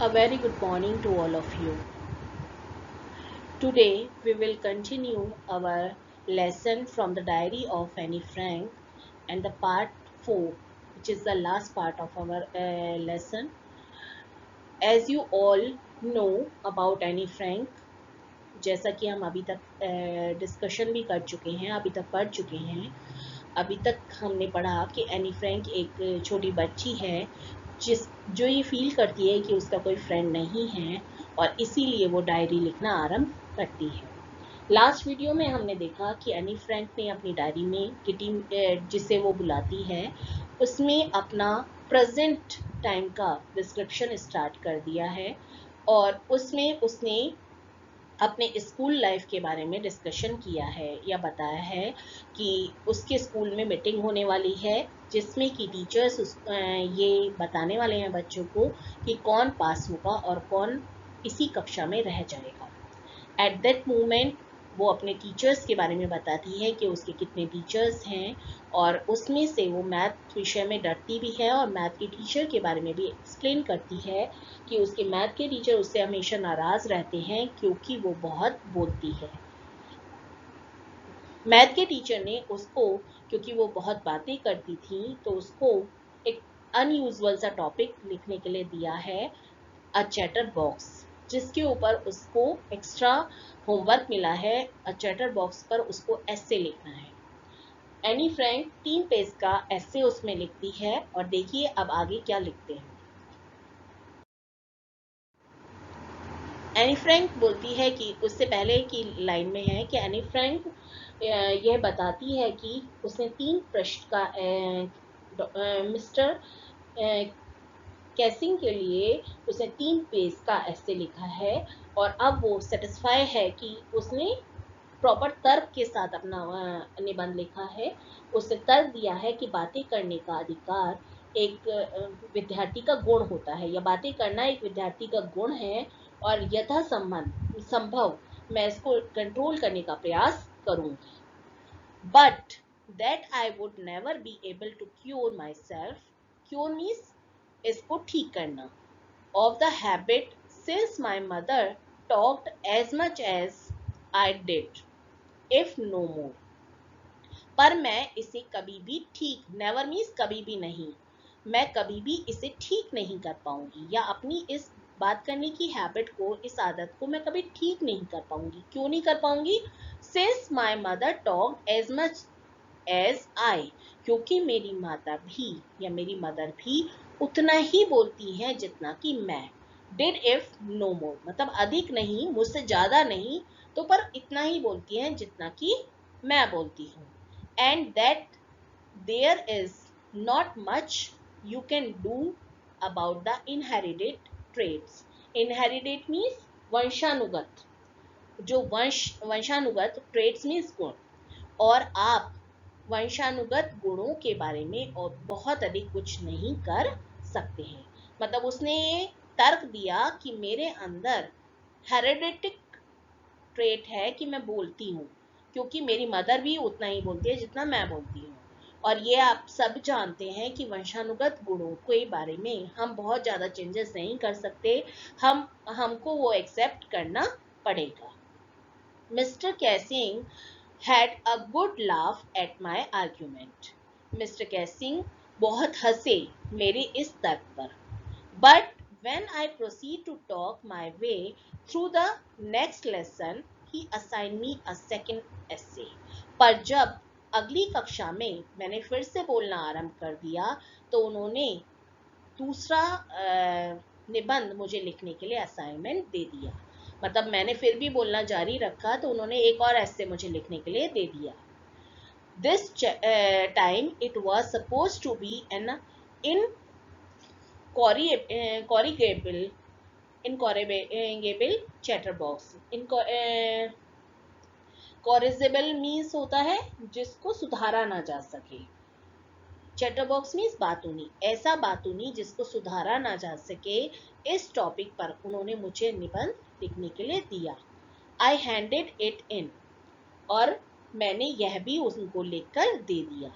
A very good morning to all of you. Today we will continue our lesson from the diary of Annie Frank and the part 4, which is the last part of our lesson. As you all know about Annie Frank, जैसा कि हम अभी तक discussion भी कर चुके हैं, अभी तक पढ़ चुके हैं। अभी तक हमने पढ़ा कि एनी फ्रैंक एक छोटी बच्ची है जो ये फील करती है कि उसका कोई फ्रेंड नहीं है और इसीलिए वो डायरी लिखना आरंभ करती है। लास्ट वीडियो में हमने देखा कि एनी फ्रैंक ने अपनी डायरी में किटी जिसे वो बुलाती है उसमें अपना प्रेजेंट टाइम का डिस्क्रिप्शन स्टार्ट कर दिया है और उसमें उसने अपने स्कूल लाइफ के बारे में डिस्कशन किया है या बताया है कि उसके स्कूल में मीटिंग होने वाली है जिसमें कि टीचर्स ये बताने वाले हैं बच्चों को कि कौन पास होगा और कौन इसी कक्षा में रह जाएगा। एट दैट मोमेंट वो अपने टीचर्स के बारे में बताती है कि उसके कितने टीचर्स हैं और उसमें से वो मैथ विषय में डरती भी है और मैथ के टीचर के बारे में भी एक्सप्लेन करती है कि उसके मैथ के टीचर उससे हमेशा नाराज़ रहते हैं क्योंकि वो बहुत बोलती है। मैथ के टीचर ने उसको, क्योंकि वो बहुत बातें करती थी, तो उसको एक अनयूजुअल सा टॉपिक लिखने के लिए दिया है, अ चैटर बॉक्स, जिसके ऊपर उसको एक्स्ट्रा होमवर्क मिला है। अ चैटर बॉक्स पर उसको एस्से लिखना है। एनी फ्रैंक 3 पेज का एस्से उसमें लिखती है और देखिए अब आगे क्या लिखते हैं। एनी फ्रैंक बोलती है कि उससे पहले की लाइन में है कि एनी फ्रैंक यह बताती है कि उसने 3 पृष्ठ का मिस्टर कैसिंग के लिए उसने 3 पेज का एस्से लिखा है और अब वो सेटिस्फाई है कि उसने प्रॉपर तर्क के साथ अपना निबंध लिखा है। उसने तर्क दिया है कि बातें करने का अधिकार एक विद्यार्थी का गुण होता है या बातें करना एक विद्यार्थी का गुण है और संभव मैं इसको कंट्रोल करने का प्रयास करूंगी। But that I would never be able to cure myself. Cure means इसको ठीक करना। Of the habit since my mother talked as much as I did if no more. पर मैं इसे कभी भी ठीक, नेवर मीन्स कभी भी नहीं, मैं कभी भी इसे ठीक नहीं कर पाऊंगी या अपनी इस बात करने की हैबिट को, इस आदत को मैं कभी ठीक नहीं कर पाऊंगी। क्यों नहीं कर पाऊंगी? Since my mother talk as much as I, क्योंकि मेरी माता भी या मेरी मदर भी उतना ही बोलती हैं जितना कि मैं। डिड इफ नो मोर मतलब अधिक नहीं, मुझसे ज्यादा नहीं, तो पर इतना ही बोलती हैं जितना कि मैं बोलती हूँ। And that there is not much you can do about the inherited traits. Inherited means वंशानुगत, जो वंशानुगत ट्रेड्स मीन्स गुण, और आप वंशानुगत गुणों के बारे में और बहुत अधिक कुछ नहीं कर सकते हैं। मतलब उसने ये तर्क दिया कि मेरे अंदर हेरेडिटिक ट्रेट है कि मैं बोलती हूँ, क्योंकि मेरी मदर भी उतना ही बोलती है जितना मैं बोलती हूँ। और ये आप सब जानते हैं कि वंशानुगत गुणों के बारे में हम बहुत ज़्यादा चेंजेस नहीं कर सकते, हमको वो एक्सेप्ट करना पड़ेगा। Mr Keesing had a good laugh at my argument. Mr Keesing बहुत हंसे मेरे इस तर्क पर। But when I proceed to talk my way through the next lesson, he assigned me a second essay. पर जब अगली कक्षा में मैंने फिर से बोलना आरंभ कर दिया तो उन्होंने दूसरा निबंध मुझे लिखने के लिए असाइनमेंट दे दिया। मतलब मैंने फिर भी बोलना जारी रखा तो उन्होंने एक और ऐसे मुझे लिखने के लिए दे दिया। This time it was supposed to be an incorrigible chatterbox. Incorrigible means होता है जिसको सुधारा ना जा सके। चैटरबॉक्स मीन्स बातूनी, ऐसा बातूनी जिसको सुधारा ना जा सके। इस टॉपिक पर उन्होंने मुझे निबंध लिखने के लिए दिया। आई हैंडेड इट इन, और मैंने यह भी उनको लिखकर दे दिया।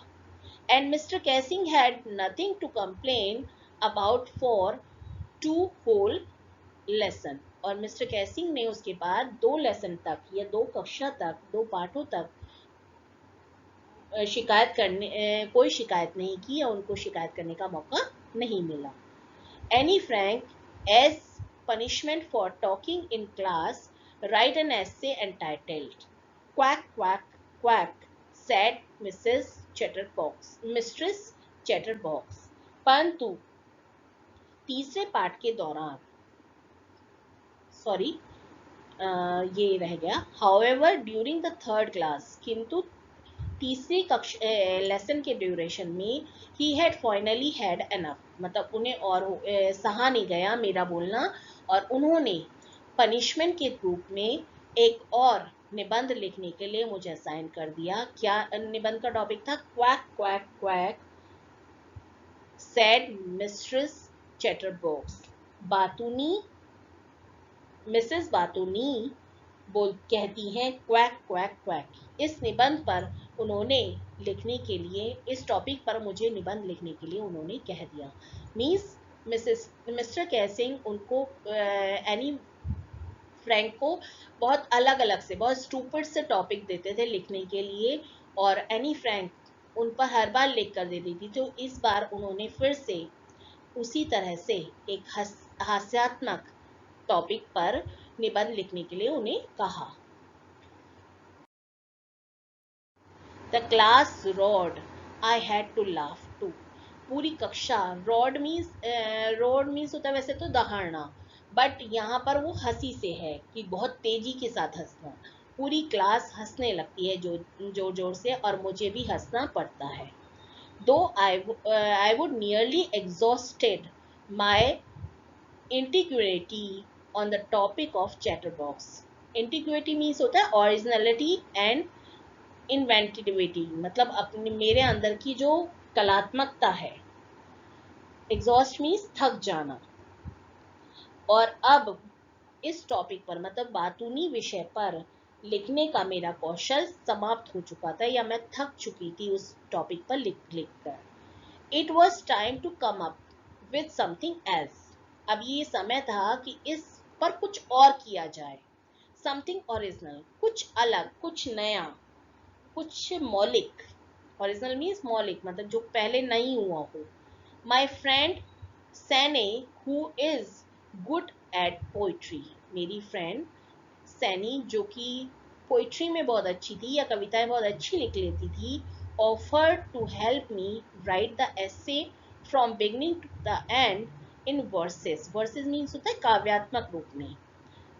And Mr. Casing had nothing to complain about for 2 whole lesson, और मिस्टर कैसिंग ने उसके बाद 2 लेसन तक या 2 कक्षा तक 2 पाठों तक कोई शिकायत नहीं की या उनको शिकायत करने का मौका नहीं मिला। Anne Frank, as punishment for talking in class, write an essay entitled quack quack quack, said mistress chatterbox. परंतु तीसरे पाठ के दौरान, सॉरी ये रह गया, however during the third class, किंतु तीसरी कक्षा लेसन के ड्यूरेशन में ही हैड फाइनली हैड एनफ, मतलब उन्हें और सहा नहीं गया मेरा बोलना, और उन्होंने पनिशमेंट के रूप में एक और निबंध लिखने के लिए मुझे असाइन कर दिया। क्या निबंध का टॉपिक था? Quack quack quack, said mistress chatterbox. बातूनी, मिसेस बातूनी कहती हैं क्वैक क्वैक क्वैक। इस निबंध पर उन्होंने लिखने के लिए, इस टॉपिक पर मुझे निबंध लिखने के लिए उन्होंने कह दिया। मीन्स मिस्टर कैसिंग उनको एनी फ्रैंक को बहुत अलग अलग से, बहुत स्टूपिड से टॉपिक देते थे लिखने के लिए, और एनी फ्रैंक उन पर हर बार लिख कर दे देती। तो इस बार उन्होंने फिर से उसी तरह से एक हास्यात्मक टॉपिक पर निबंध लिखने के लिए उन्हें कहा। The class roared, I had to laugh too. पूरी कक्षा, रोड मीन्स होता है वैसे तो दहाड़ना, बट यहाँ पर वो हंसी से है कि बहुत तेजी के साथ हंसना। पूरी क्लास हंसने लगती है जोर जोर से, और मुझे भी हंसना पड़ता है। दो I would nearly exhausted my integrity on the topic of chatterbox. Integrity means होता है ओरिजिनलिटी एंड इन्वेंटिविटी, मतलब अपने मेरे अंदर की जो कलात्मकता है। एग्जॉस्ट मीन्स थक जाना। और अब इस टॉपिक पर, मतलब बातूनी विषय पर लिखने का मेरा कौशल समाप्त हो चुका था, या मैं थक चुकी थी उस टॉपिक पर लिख कर। It was time to come up with something else. अब ये समय था कि इस पर कुछ और किया जाए। समथिंग ओरिजिनल, कुछ अलग, कुछ नया, कुछ मौलिक। ओरिजिनल मीन्स मौलिक, मतलब जो पहले नहीं हुआ हो। My friend Saini who is good at poetry, मेरी फ्रेंड सैनी जो कि पोइट्री में बहुत अच्छी थी या कविताएं बहुत अच्छी लिख लेती थी, offer to help me write the essay from beginning to the end in verses. Verses means होता है काव्यात्मक रूप में।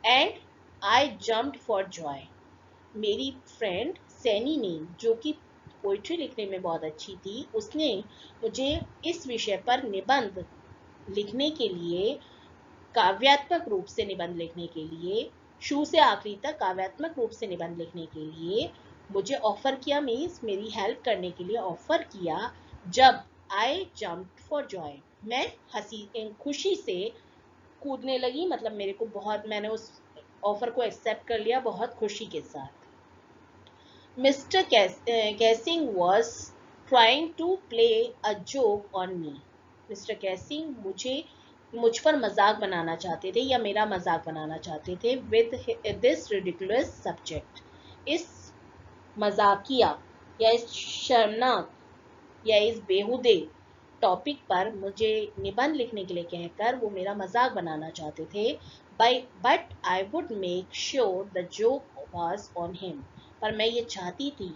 And I jumped for joy. मेरी फ्रेंड सैनी ने, जो कि पोइट्री लिखने में बहुत अच्छी थी, उसने मुझे इस विषय पर निबंध लिखने के लिए, काव्यात्मक रूप से निबंध लिखने के लिए, शुरू से आखिरी तक काव्यात्मक रूप से निबंध लिखने के लिए मुझे ऑफर किया, मीन्स मेरी हेल्प करने के लिए ऑफर किया। जब आई जम्प्ड फॉर जॉय, मैं खुशी से कूदने लगी, मतलब मेरे को बहुत, मैंने उस ऑफर को एक्सेप्ट कर लिया बहुत खुशी के साथ। Mr. Cassing was trying to play a joke on me. Mr. Cassing मुझ पर मजाक बनाना चाहते थे या मेरा मजाक बनाना चाहते थे with this ridiculous subject. इस मजाकिया या इस शर्मनाक या इस बेहुदे टॉपिक पर मुझे निबंध लिखने के लिए कहकर वो मेरा मजाक बनाना चाहते थे। But I would make sure the joke was on him, पर मैं ये चाहती थी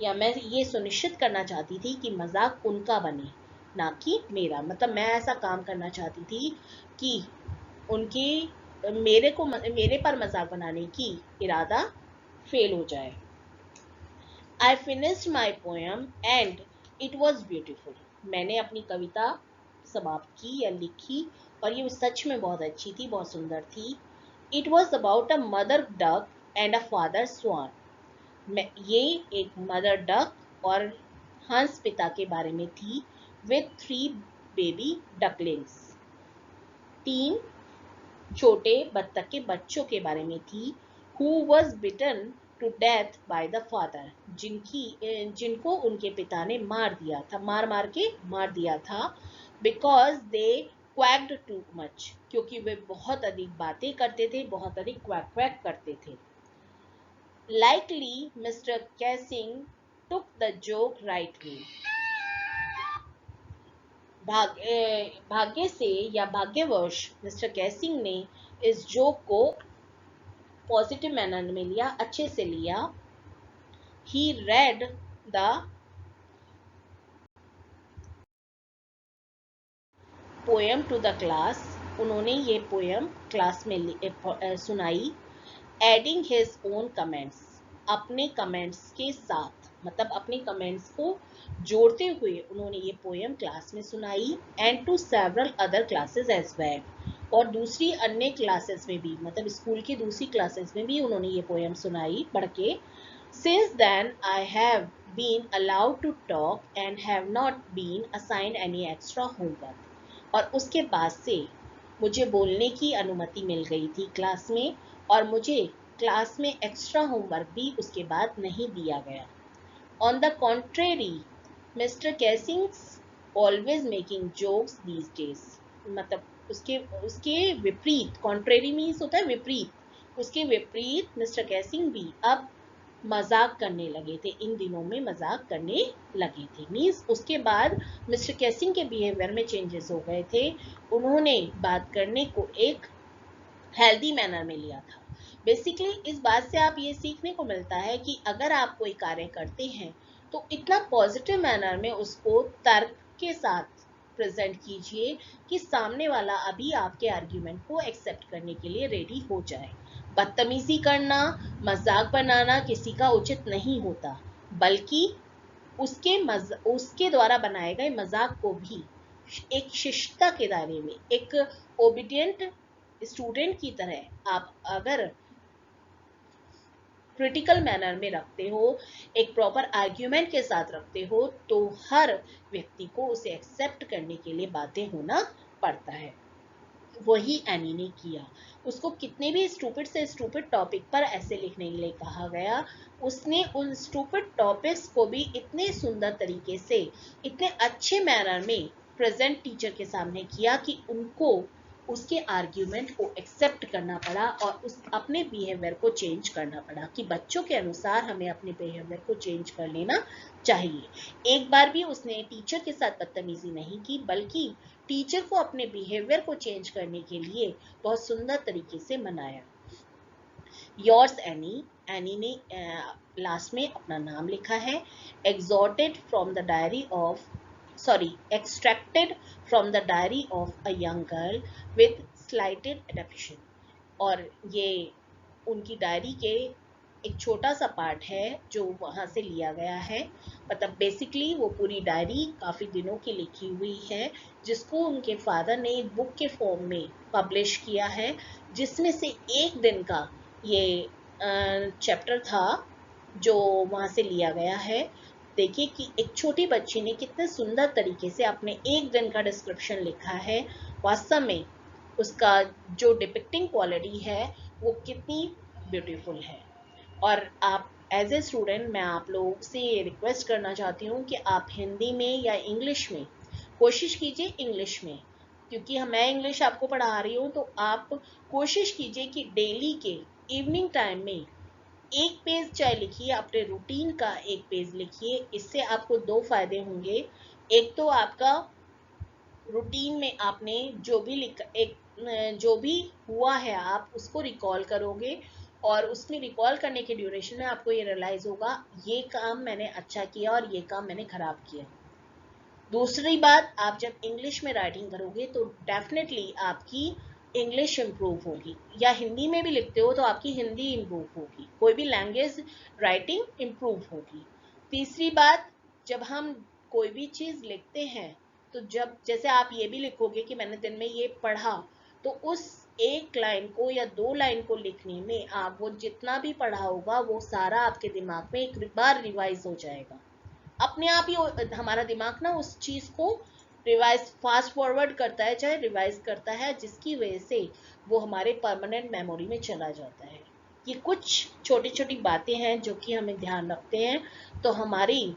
या मैं ये सुनिश्चित करना चाहती थी कि मजाक उनका बने, ना कि मेरा। मतलब मैं ऐसा काम करना चाहती थी कि उनकी मेरे पर मजाक बनाने की इरादा फेल हो जाए। I finished my poem and it was beautiful. मैंने अपनी कविता समाप्त की या लिखी, और ये सच में बहुत अच्छी थी, बहुत सुंदर थी। It was about a mother duck and a father swan. ये एक मदर डक और हंस पिता के बारे में थी। विथ 3 बेबी डकलिंग्स, 3 छोटे बत्तख के बच्चों के बारे में थी। Who was beaten to death by the father, जिनको उनके पिता ने मार दिया था, मार के मार दिया था। बिकॉज दे क्वैक्ड टू मच, क्योंकि वे बहुत अधिक बातें करते थे, बहुत अधिक क्वैक क्वैक करते थे। Likely Mr Keesing took the joke rightly, भाग्य से या भाग्यवश मिस्टर कैसिंग ने इस जोक को पॉजिटिव मैनर में लिया, अच्छे से लिया। He read the poem to the class, उन्होंने ये पोएम क्लास में सुनाई। एडिंग हिज ओन कमेंट्स, अपने कमेंट्स के साथ, मतलब अपने कमेंट्स को जोड़ते हुए उन्होंने ये पोएम क्लास में सुनाई। And to several other classes as well, और दूसरी अन्य क्लासेस में भी, मतलब स्कूल की दूसरी क्लासेस में भी उन्होंने ये पोएम सुनाई पढ़ के। Since then I have been allowed to talk and have not been assigned any extra homework, और उसके बाद से मुझे बोलने की अनुमति मिल गई थी क्लास में, और मुझे क्लास में एक्स्ट्रा होमवर्क भी उसके बाद नहीं दिया गया। On the contrary Mr Keesing's always making jokes these days, मतलब उसके उसके विपरीत, कॉन्ट्रेरी मीन्स होता है विपरीत, उसके विपरीत मिस्टर कैसिंग भी अब मजाक करने लगे थे, इन दिनों में मजाक करने लगे थे। मीन्स उसके बाद मिस्टर कैसिंग के बिहेवियर में चेंजेस हो गए थे, उन्होंने बात करने को एक हेल्दी मैनर में लिया था। बेसिकली इस बात से आप ये सीखने को मिलता है कि अगर आप कोई कार्य करते हैं तो इतना पॉजिटिव मैनर में उसको तर्क के साथ प्रेजेंट कीजिए कि सामने वाला अभी आपके आर्ग्यूमेंट को एक्सेप्ट करने के लिए रेडी हो जाए। बदतमीजी करना, मजाक बनाना किसी का उचित नहीं होता, बल्कि उसके द्वारा बनाए गए मजाक को भी एक शिष्टता के दायरे में, एक ओबीडियंट स्टूडेंट की तरह आप अगर क्रिटिकल मैनर में रखते हो, एक प्रॉपर आर्ग्यूमेंट के साथ रखते हो, तो हर व्यक्ति को उसे एक्सेप्ट करने के लिए बातें होना पड़ता है। वही एनी ने किया। उसको कितने भी स्टूपिड से स्टूपिड टॉपिक पर ऐसे लिखने के लिए कहा गया, उसने उन स्टूपिड टॉपिक्स को भी इतने सुंदर तरीके से, इतने अच्छे मैनर में प्रेजेंट टीचर के सामने किया कि उनको उसके आर्ग्यूमेंट को एक्सेप्ट करना पड़ा और उस अपने बिहेवियर को चेंज करना पड़ा कि बच्चों के अनुसार हमें अपने बिहेवियर को चेंज कर लेना चाहिए। एक बार भी उसने टीचर के साथ बदतमीजी नहीं की, बल्कि टीचर को अपने बिहेवियर को चेंज करने के लिए बहुत सुंदर तरीके से मनाया। योर्स एनी, एनी ने लास्ट में अपना नाम लिखा है। Exhorted from the diary of extracted from the diary of a young girl with slighted adaptation, और ये उनकी डायरी के एक छोटा सा पार्ट है जो वहाँ से लिया गया है। मतलब बेसिकली वो पूरी डायरी काफ़ी दिनों की लिखी हुई है, जिसको उनके फादर ने बुक के फॉर्म में पब्लिश किया है, जिसमें से एक दिन का ये चैप्टर था जो वहाँ से लिया गया है। देखिए कि एक छोटी बच्ची ने कितने सुंदर तरीके से अपने एक दिन का डिस्क्रिप्शन लिखा है। वास्तव में उसका जो डिपिक्टिंग क्वालिटी है वो कितनी ब्यूटीफुल है। और आप एज ए स्टूडेंट, मैं आप लोगों से ये रिक्वेस्ट करना चाहती हूँ कि आप हिंदी में या इंग्लिश में कोशिश कीजिए, इंग्लिश में, क्योंकि मैं इंग्लिश आपको पढ़ा रही हूँ, तो आप कोशिश कीजिए कि डेली के इवनिंग टाइम में एक पेज चाहे लिखिए, अपने रूटीन का एक पेज लिखिए। इससे आपको दो फायदे होंगे। एक तो आपका रूटीन में आपने जो भी लिखा, जो भी हुआ है आप उसको रिकॉल करोगे, और उसमें रिकॉल करने के ड्यूरेशन में आपको ये रियलाइज होगा ये काम मैंने अच्छा किया और ये काम मैंने खराब किया। दूसरी बात, आप जब इंग्लिश में राइटिंग करोगे तो डेफिनेटली आपकी इंग्लिश इम्प्रूव होगी, या हिंदी में भी लिखते हो तो आपकी हिंदी इम्प्रूव होगी, कोई भी लैंग्वेज राइटिंग इम्प्रूव होगी। तीसरी बात, जब हम कोई भी चीज़ लिखते हैं तो जब जैसे आप ये भी लिखोगे कि मैंने दिन में ये पढ़ा, तो उस एक लाइन को या दो लाइन को लिखने में आप वो जितना भी पढ़ा होगा वो सारा आपके दिमाग में एक बार रिवाइज हो जाएगा। अपने आप ही हमारा दिमाग ना उस चीज को रिवाइज, फास्ट फॉरवर्ड करता है, चाहे रिवाइज करता है, जिसकी वजह से वो हमारे परमानेंट मेमोरी में चला जाता है। ये कुछ छोटी छोटी बातें हैं जो कि हमें ध्यान रखते हैं तो हमारी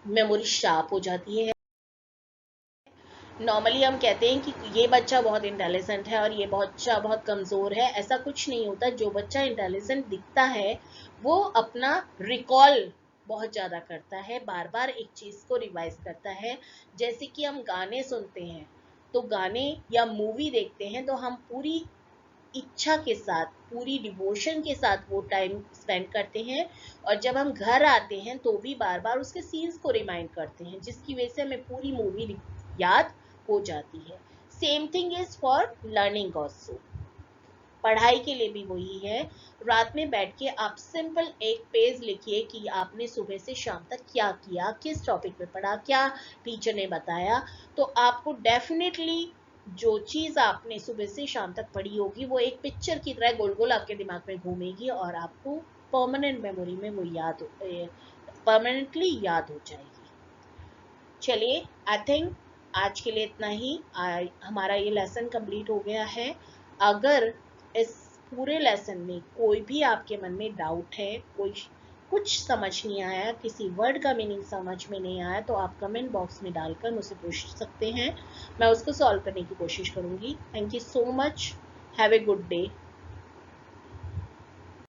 मेमोरी शार्प हो जाती है। नॉर्मली हम कहते हैं कि ये बच्चा बहुत इंटेलिजेंट है और ये बच्चा बहुत कमज़ोर है, ऐसा कुछ नहीं होता। जो बच्चा इंटेलिजेंट दिखता है वो अपना रिकॉल बहुत ज़्यादा करता है, बार बार एक चीज़ को रिवाइज करता है। जैसे कि हम गाने सुनते हैं, तो गाने या मूवी देखते हैं तो हम पूरी इच्छा के साथ, पूरी डिवोशन के साथ वो टाइम स्पेंड करते हैं, और जब हम घर आते हैं तो भी बार बार उसके सीन्स को रिमाइंड करते हैं, जिसकी वजह से हमें पूरी मूवी याद हो जाती है। Same thing is for learning also. पढ़ाई के लिए भी वही है। रात में बैठ के आप सिंपल एक पेज लिखिए कि आपने सुबह से शाम तक क्या किया, किस टॉपिक पे पढ़ा, क्या टीचर ने बताया। तो आपको डेफिनेटली जो चीज़ आपने सुबह से शाम तक पढ़ी होगी वो एक पिक्चर की तरह गोल गोल आपके दिमाग में घूमेगी, और आपको परमानेंट मेमोरी में वो परमानेंटली याद हो जाएगी। चलिए, आई थिंक आज के लिए इतना ही। हमारा ये लेसन कंप्लीट हो गया है। अगर इस पूरे लेसन में कोई भी आपके मन में डाउट है, कोई कुछ समझ नहीं आया, किसी वर्ड का मीनिंग समझ में नहीं आया, तो आप कमेंट बॉक्स में डालकर मुझसे पूछ सकते हैं। मैं उसको सॉल्व करने की कोशिश करूंगी। Thank you so much. Have a good day.